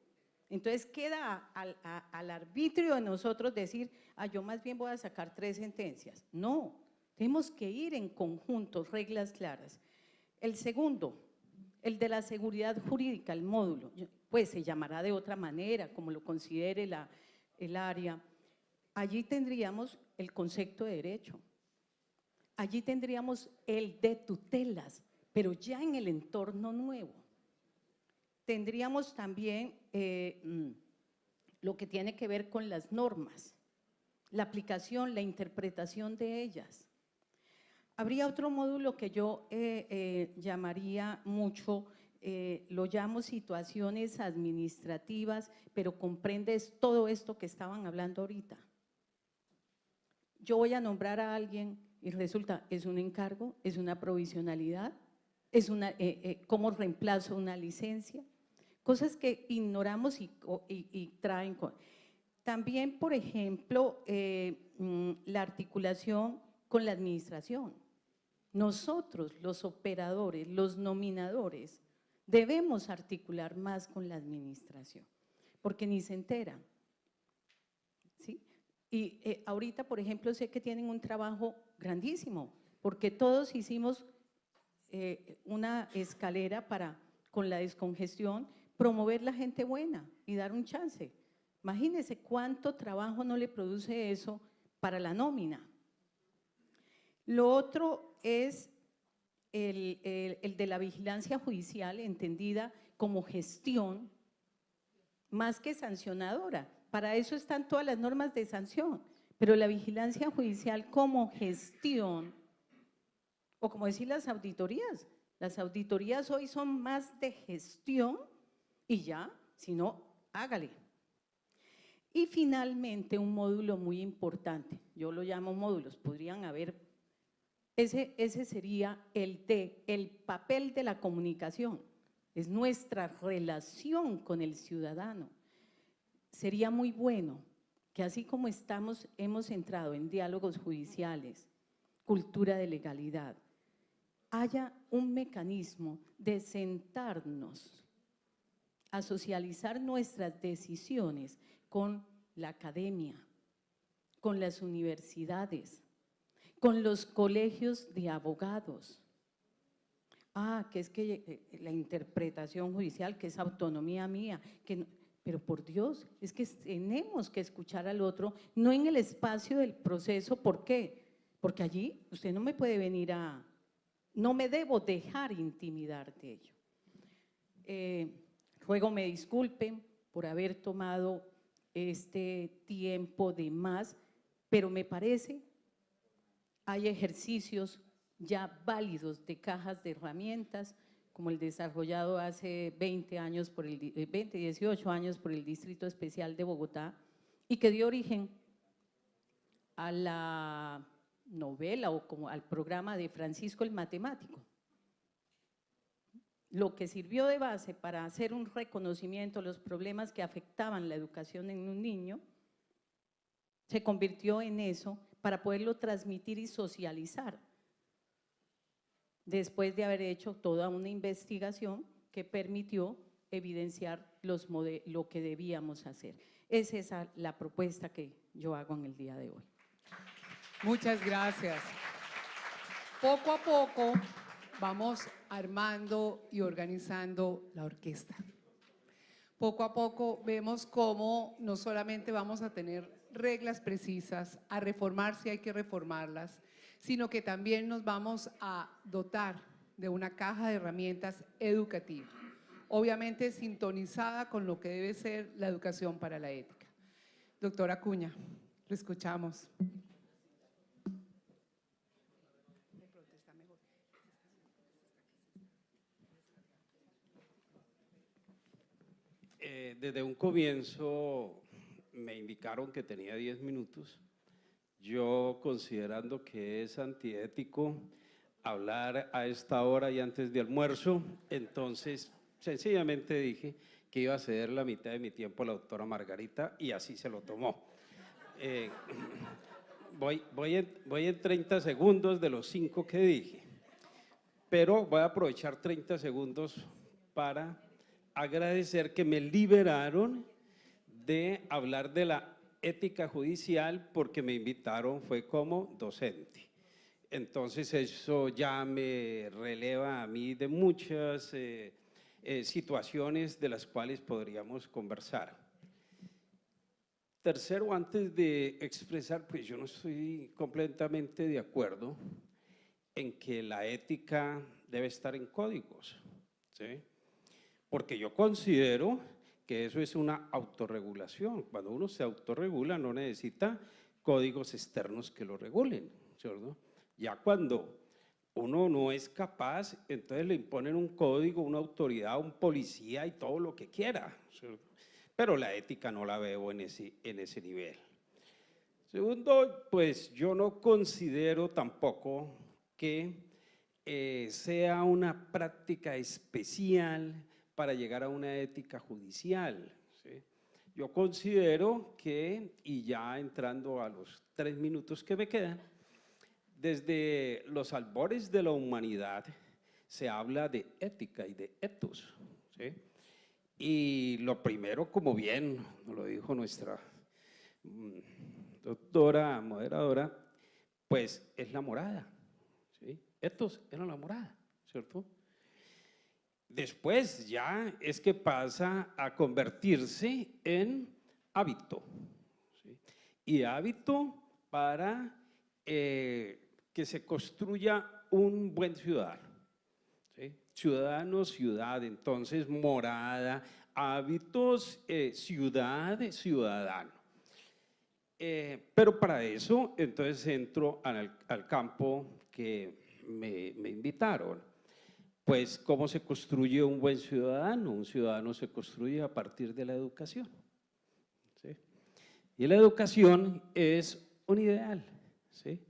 Entonces queda al arbitrio de nosotros decir, yo más bien voy a sacar 3 sentencias. No, tenemos que ir en conjunto, reglas claras. El segundo, el de la seguridad jurídica, el módulo, pues se llamará de otra manera, como lo considere el área. Allí tendríamos el concepto de derecho. Allí tendríamos el de tutelas, pero ya en el entorno nuevo. Tendríamos también lo que tiene que ver con las normas, la aplicación, la interpretación de ellas. Habría otro módulo que yo llamaría mucho, lo llamo situaciones administrativas, pero comprendes todo esto que estaban hablando ahorita. Yo voy a nombrar a alguien y resulta, es un encargo, es una provisionalidad, es ¿cómo reemplazo una licencia? Cosas que ignoramos y traen. También, por ejemplo, la articulación con la administración. Nosotros, los operadores, los nominadores, debemos articular más con la administración, porque ni se enteran. ¿Sí? Y ahorita, por ejemplo, sé que tienen un trabajo grandísimo, porque todos hicimos una escalera para, con la descongestión, promover la gente buena y dar un chance. Imagínense cuánto trabajo no le produce eso para la nómina. Lo otro es el de la vigilancia judicial, entendida como gestión, más que sancionadora. Para eso están todas las normas de sanción, pero la vigilancia judicial como gestión, o como decir las auditorías hoy son más de gestión y ya, si no, hágale. Y finalmente un módulo muy importante, yo lo llamo módulos, podrían haber, ese sería el papel de la comunicación, es nuestra relación con el ciudadano. Sería muy bueno que así como hemos entrado en diálogos judiciales, cultura de legalidad, haya un mecanismo de sentarnos a socializar nuestras decisiones con la academia, con las universidades, con los colegios de abogados. Que es que la interpretación judicial, que es autonomía mía, pero por Dios, es que tenemos que escuchar al otro, no en el espacio del proceso. ¿Por qué? Porque allí usted no me puede venir no me debo dejar intimidar de ello. Ruego me disculpen por haber tomado este tiempo de más, pero me parece hay ejercicios ya válidos de cajas de herramientas, como el desarrollado hace 18 años por el Distrito Especial de Bogotá, y que dio origen a la novela o como al programa de Francisco el Matemático. Lo que sirvió de base para hacer un reconocimiento de los problemas que afectaban la educación en un niño, se convirtió en eso para poderlo transmitir y socializar, después de haber hecho toda una investigación que permitió evidenciar lo que debíamos hacer. Es esa la propuesta que yo hago en el día de hoy. Muchas gracias. Poco a poco vamos armando y organizando la orquesta. Poco a poco vemos cómo no solamente vamos a tener reglas precisas, a reformar si hay que reformarlas, sino que también nos vamos a dotar de una caja de herramientas educativa, obviamente sintonizada con lo que debe ser la educación para la ética. Doctora Acuña, lo escuchamos. Desde un comienzo me indicaron que tenía 10 minutos. Yo, considerando que es antiético hablar a esta hora y antes de almuerzo, entonces sencillamente dije que iba a ceder la mitad de mi tiempo a la doctora Margarita y así se lo tomó. Voy en 30 segundos de los 5 que dije, pero voy a aprovechar 30 segundos para agradecer que me liberaron de hablar de la ética judicial porque me invitaron, fue como docente. Entonces eso ya me releva a mí de muchas situaciones de las cuales podríamos conversar. Tercero, antes de expresar, pues yo no estoy completamente de acuerdo en que la ética debe estar en códigos, ¿sí? Porque yo considero que eso es una autorregulación. Cuando uno se autorregula no necesita códigos externos que lo regulen, ¿cierto? Ya cuando uno no es capaz, entonces le imponen un código, una autoridad, un policía y todo lo que quiera, ¿cierto? Pero la ética no la veo en ese nivel. Segundo, pues yo no considero tampoco que sea una práctica especial para llegar a una ética judicial, ¿sí? Yo considero que, y ya entrando a los 3 minutos que me quedan, desde los albores de la humanidad se habla de ética y de ethos, ¿sí? Y lo primero, como bien nos lo dijo nuestra doctora moderadora, pues es la morada, ¿sí? Ethos era la morada, ¿cierto? Después ya es que pasa a convertirse en hábito, ¿sí? Y hábito para que se construya un buen ciudadano, ¿sí? Ciudadano, ciudad, entonces morada, hábitos, ciudad, ciudadano. Pero para eso entonces entro al campo que me invitaron. Pues, ¿cómo se construye un buen ciudadano? Un ciudadano se construye a partir de la educación, ¿sí? Y la educación es un ideal, ¿sí?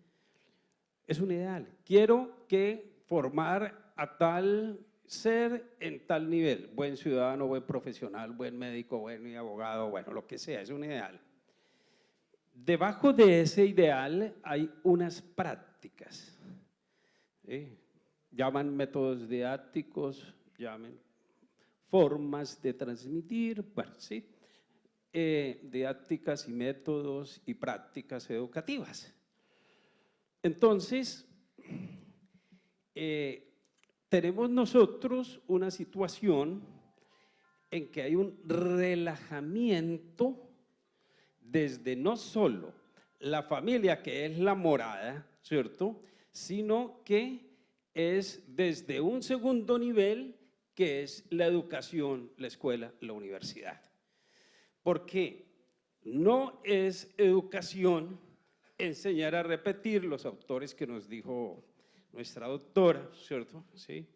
Es un ideal. Quiero que formar a tal ser en tal nivel, buen ciudadano, buen profesional, buen médico, buen abogado, bueno, lo que sea, es un ideal. Debajo de ese ideal hay unas prácticas, ¿sí? Llaman métodos didácticos, llaman formas de transmitir, bueno, sí, didácticas y métodos y prácticas educativas. Entonces, tenemos nosotros una situación en que hay un relajamiento desde no solo la familia, que es la morada, ¿cierto?, sino que es desde un segundo nivel, que es la educación, la escuela, la universidad. Porque no es educación enseñar a repetir los autores que nos dijo nuestra doctora, ¿cierto? ¿Sí?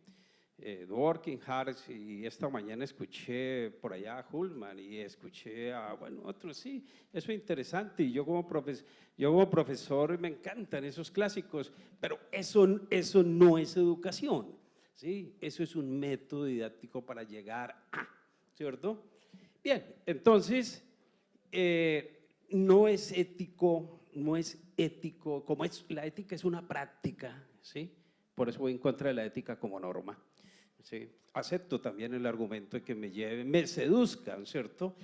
Dworkin, Harris, y esta mañana escuché por allá a Hullman y escuché a, bueno, otros, sí, eso es interesante, y yo como profesor me encantan esos clásicos, pero eso no es educación, ¿sí? Eso es un método didáctico para llegar a, ¿cierto? Bien, entonces, no es ético, como la ética es una práctica, ¿sí? Por eso voy en contra de la ética como norma. Sí, acepto también el argumento de que me seduzcan, ¿cierto?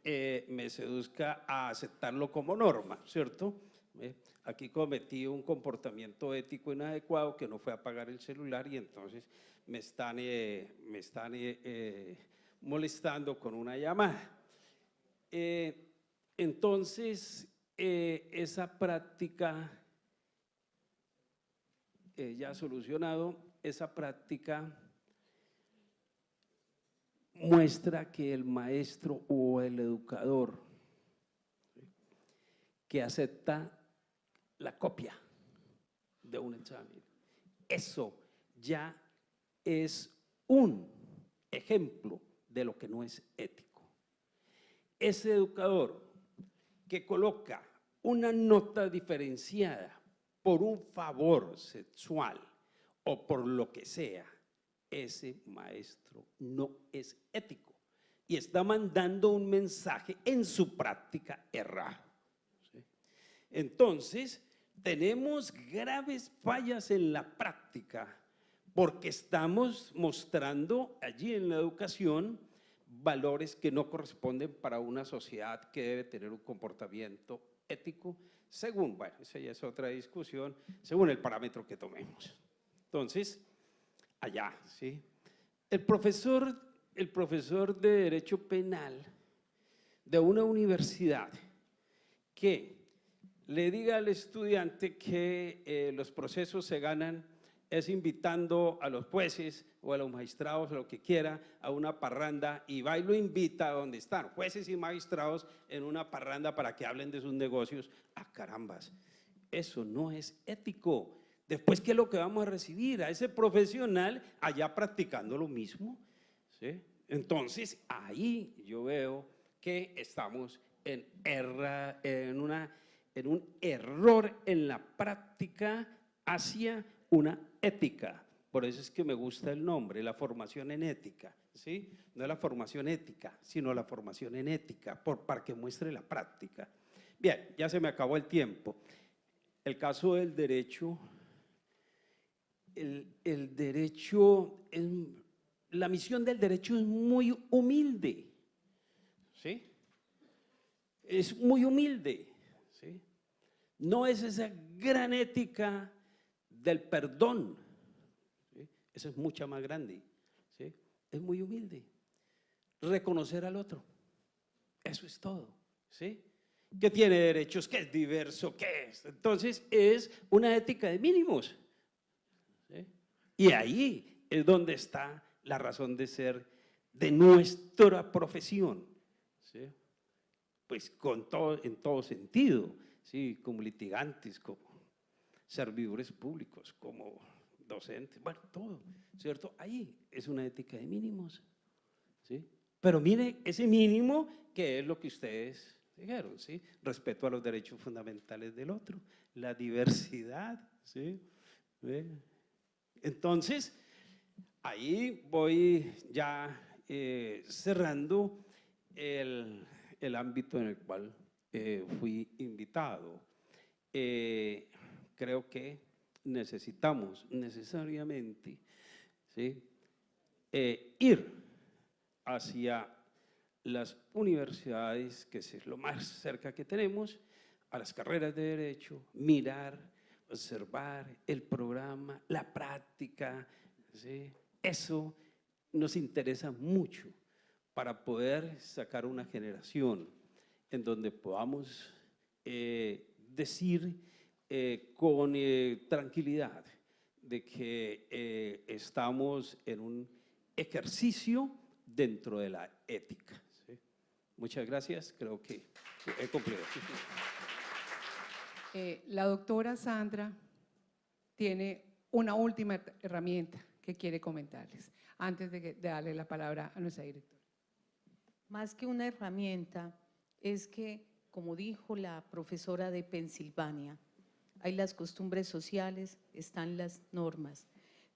Me seduzca a aceptarlo como norma, ¿cierto? Aquí cometí un comportamiento ético inadecuado, que no fue apagar el celular, y entonces me están molestando con una llamada. Entonces, esa práctica, ya solucionado, esa práctica muestra que el maestro o el educador que acepta la copia de un examen, eso ya es un ejemplo de lo que no es ético. Ese educador que coloca una nota diferenciada por un favor sexual o por lo que sea, ese maestro no es ético y está mandando un mensaje en su práctica errado. ¿Sí? Entonces, tenemos graves fallas en la práctica porque estamos mostrando allí en la educación valores que no corresponden para una sociedad que debe tener un comportamiento ético según, bueno, esa ya es otra discusión, según el parámetro que tomemos. Entonces, allá, ¿sí? El profesor de Derecho Penal de una universidad que le diga al estudiante que los procesos se ganan es invitando a los jueces o a los magistrados, o lo que quiera, a una parranda, y va y lo invita a donde están jueces y magistrados en una parranda para que hablen de sus negocios. ¡Ah, carambas! Eso no es ético. Después, ¿qué es lo que vamos a recibir? A ese profesional allá practicando lo mismo, ¿sí? Entonces, ahí yo veo que estamos en un error en la práctica hacia una ética. Por eso es que me gusta el nombre, la formación en ética, ¿sí? No la formación ética, sino la formación en ética, para que muestre la práctica. Bien, ya se me acabó el tiempo. El caso del derecho, el derecho, la misión del derecho es muy humilde, ¿sí? Es muy humilde, ¿sí? No es esa gran ética del perdón, ¿sí? Eso es mucha más grande, ¿sí? Es muy humilde. Reconocer al otro, eso es todo, ¿sí? Que tiene derechos, que es diverso, que es. Entonces, es una ética de mínimos, ¿sí? Y ahí es donde está la razón de ser de nuestra profesión, ¿sí? Pues en todo sentido, ¿sí? Como litigantes, como servidores públicos, como docentes, bueno, todo, ¿cierto? Ahí es una ética de mínimos, ¿sí? Pero mire, ese mínimo, que es lo que ustedes dijeron, ¿sí? Respeto a los derechos fundamentales del otro, la diversidad, ¿sí? Entonces, ahí voy ya cerrando el ámbito en el cual fui invitado. Creo que necesitamos necesariamente, ¿sí? Ir hacia las universidades, que es lo más cerca que tenemos, a las carreras de derecho, mirar, observar el programa, la práctica, ¿sí? Eso nos interesa mucho, para poder sacar una generación en donde podamos decir con tranquilidad de que estamos en un ejercicio dentro de la ética. ¿Sí? Muchas gracias, creo que he cumplido. La doctora Sandra tiene una última herramienta que quiere comentarles antes de darle la palabra a nuestra directora. Más que una herramienta, es que, como dijo la profesora de Pensilvania, hay las costumbres sociales, están las normas.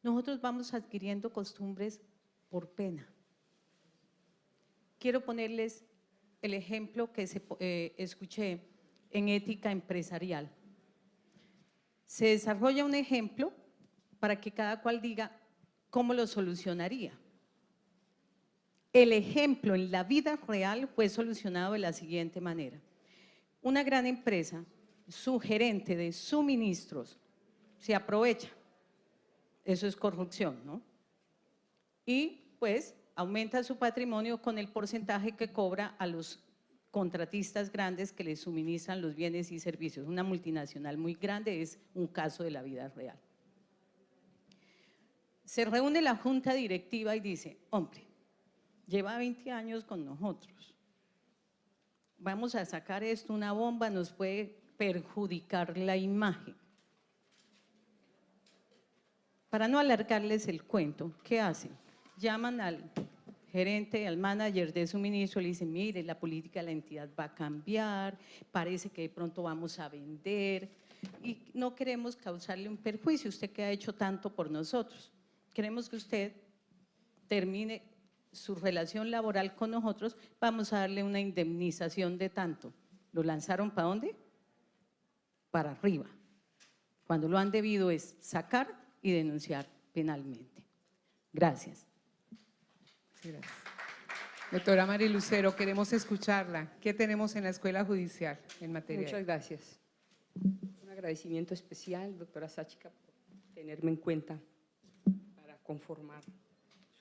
Nosotros vamos adquiriendo costumbres por pena. Quiero ponerles el ejemplo que escuché en ética empresarial. Se desarrolla un ejemplo para que cada cual diga cómo lo solucionaría. El ejemplo en la vida real fue solucionado de la siguiente manera. Una gran empresa, su gerente de suministros se aprovecha. Eso es corrupción, ¿no? Y pues aumenta su patrimonio con el porcentaje que cobra a los contratistas grandes que les suministran los bienes y servicios. Una multinacional muy grande es un caso de la vida real. Se reúne la junta directiva y dice, hombre, lleva 20 años con nosotros, vamos a sacar esto, una bomba, nos puede perjudicar la imagen. Para no alargarles el cuento, ¿qué hacen? Llaman al gerente, al manager de suministro, le dicen, mire, la política de la entidad va a cambiar, parece que de pronto vamos a vender y no queremos causarle un perjuicio, usted que ha hecho tanto por nosotros. Queremos que usted termine su relación laboral con nosotros, vamos a darle una indemnización de tanto. ¿Lo lanzaron para dónde? Para arriba. Cuando lo han debido es sacar y denunciar penalmente. Gracias. Sí, gracias. Doctora Mari Lucero, queremos escucharla. ¿Qué tenemos en la Escuela Judicial en materia? Muchas gracias. Un agradecimiento especial, doctora Sáchica, por tenerme en cuenta para conformar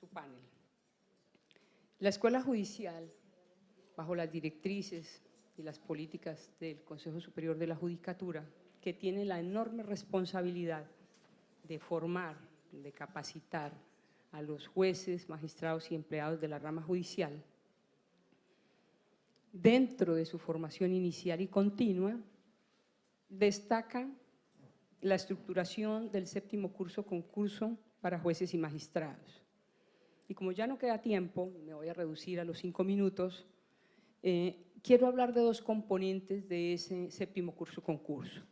su panel. La Escuela Judicial, bajo las directrices y las políticas del Consejo Superior de la Judicatura, que tiene la enorme responsabilidad de formar, de capacitar a los jueces, magistrados y empleados de la rama judicial, dentro de su formación inicial y continua, destaca la estructuración del 7º concurso para jueces y magistrados. Y como ya no queda tiempo, me voy a reducir a los 5 minutos, quiero hablar de 2 componentes de ese 7º concurso.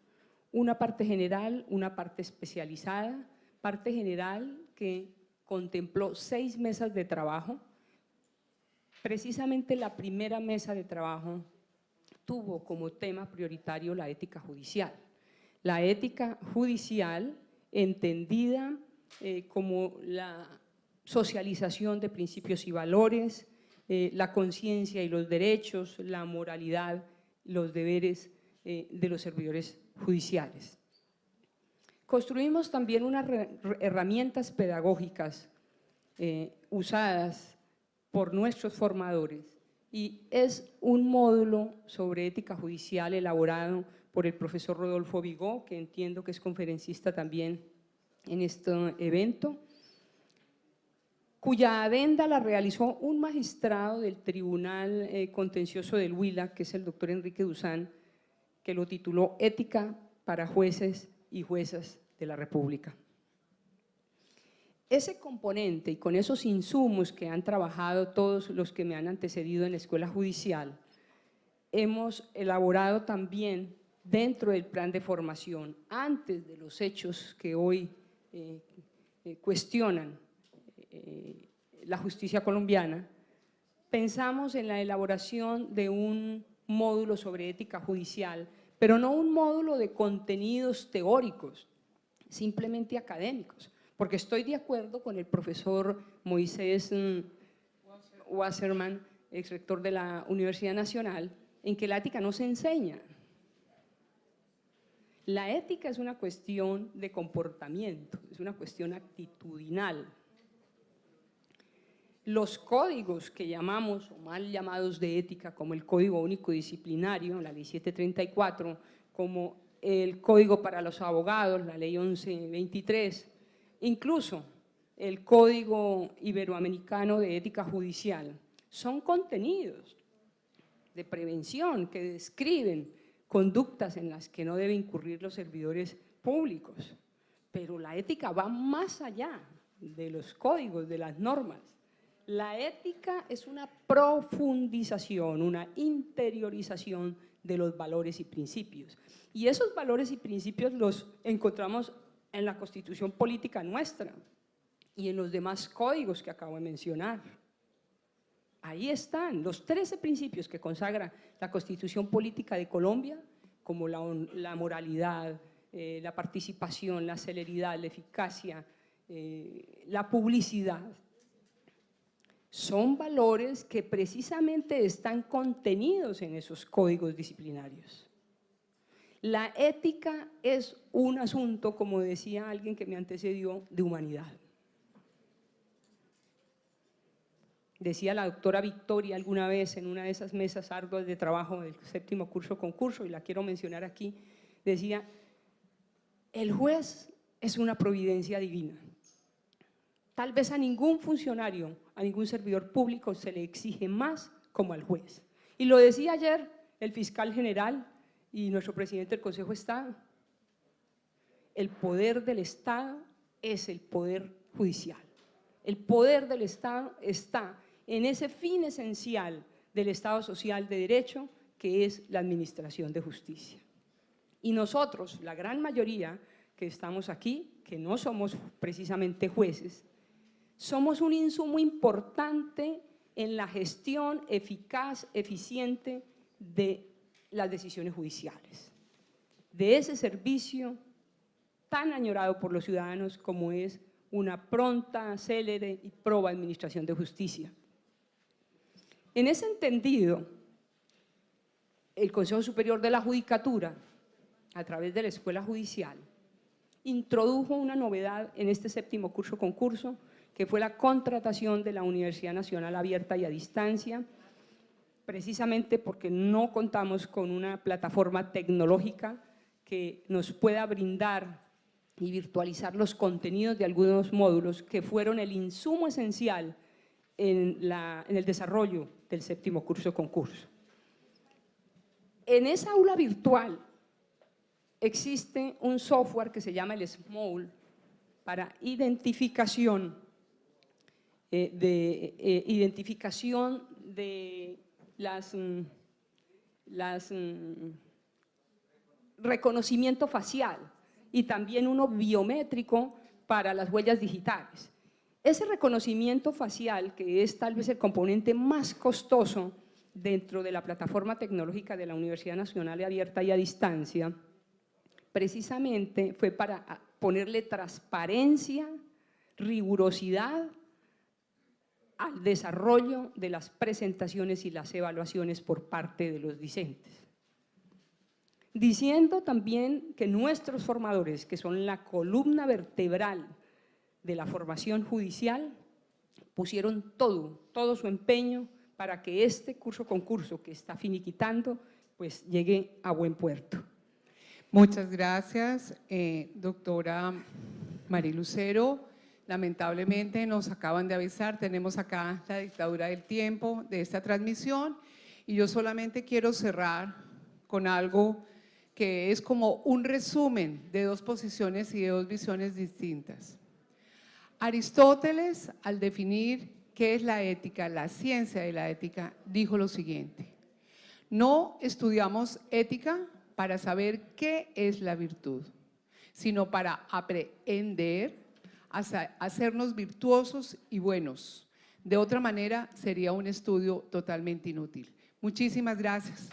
Una parte general, una parte especializada. Parte general que contempló 6 mesas de trabajo. Precisamente la primera mesa de trabajo tuvo como tema prioritario la ética judicial. La ética judicial entendida como la socialización de principios y valores, la conciencia y los derechos, la moralidad, los deberes de los servidores judiciales. Construimos también unas herramientas pedagógicas usadas por nuestros formadores y es un módulo sobre ética judicial elaborado por el profesor Rodolfo Vigó, que entiendo que es conferencista también en este evento, cuya adenda la realizó un magistrado del Tribunal Contencioso del Huila, que es el doctor Enrique Duzán, que lo tituló Ética para jueces y juezas de la República. Ese componente y con esos insumos que han trabajado todos los que me han antecedido en la Escuela Judicial, hemos elaborado también dentro del plan de formación, antes de los hechos que hoy cuestionan la justicia colombiana, pensamos en la elaboración de un módulo sobre ética judicial, pero no un módulo de contenidos teóricos, simplemente académicos, porque estoy de acuerdo con el profesor Moisés Wasserman, exrector de la Universidad Nacional, en que la ética no se enseña. La ética es una cuestión de comportamiento, es una cuestión actitudinal. los códigos que llamamos, o mal llamados de ética, como el Código Único Disciplinario, la Ley 734, como el Código para los Abogados, la Ley 1123, incluso el Código Iberoamericano de Ética Judicial, son contenidos de prevención que describen conductas en las que no deben incurrir los servidores públicos. Pero la ética va más allá de los códigos, de las normas. La ética es una profundización, una interiorización de los valores y principios. Y esos valores y principios los encontramos en la Constitución política nuestra y en los demás códigos que acabo de mencionar. Ahí están los 13 principios que consagra la Constitución política de Colombia, como la moralidad, la participación, la celeridad, la eficacia, la publicidad. Son valores que precisamente están contenidos en esos códigos disciplinarios. La ética es un asunto, como decía alguien que me antecedió, de humanidad. Decía la doctora Victoria alguna vez en una de esas mesas arduas de trabajo del 7º curso concurso, y la quiero mencionar aquí, decía: el juez es una providencia divina. Tal vez a ningún funcionario, a ningún servidor público se le exige más como al juez. Y lo decía ayer el fiscal general y nuestro presidente del Consejo de Estado. El poder del Estado es el poder judicial. El poder del Estado está en ese fin esencial del Estado social de derecho, que es la administración de justicia. Y nosotros, la gran mayoría que estamos aquí, que no somos precisamente jueces, somos un insumo importante en la gestión eficaz, eficiente de las decisiones judiciales, de ese servicio tan añorado por los ciudadanos como es una pronta, célere y proba administración de justicia. En ese entendido, el Consejo Superior de la Judicatura, a través de la Escuela Judicial, introdujo una novedad en este 7º curso concurso, que fue la contratación de la Universidad Nacional Abierta y a Distancia, precisamente porque no contamos con una plataforma tecnológica que nos pueda brindar y virtualizar los contenidos de algunos módulos que fueron el insumo esencial en el desarrollo del 7º curso concurso. En esa aula virtual existe un software que se llama el SMOUL para identificación de reconocimiento facial y también uno biométrico para las huellas digitales. Ese reconocimiento facial, que es tal vez el componente más costoso dentro de la plataforma tecnológica de la Universidad Nacional Abierta y a Distancia, precisamente fue para ponerle transparencia, rigurosidad al desarrollo de las presentaciones y las evaluaciones por parte de los discentes. Diciendo también que nuestros formadores, que son la columna vertebral de la formación judicial, pusieron todo su empeño para que este curso concurso que está finiquitando, pues llegue a buen puerto. Muchas gracias, doctora Mari Lucero. Lamentablemente nos acaban de avisar, tenemos acá la dictadura del tiempo de esta transmisión y yo solamente quiero cerrar con algo que es como un resumen de dos posiciones y de dos visiones distintas. Aristóteles, al definir qué es la ética, la ciencia de la ética, dijo lo siguiente: no estudiamos ética para saber qué es la virtud, sino para aprender a hacernos virtuosos y buenos. De otra manera, sería un estudio totalmente inútil. Muchísimas gracias.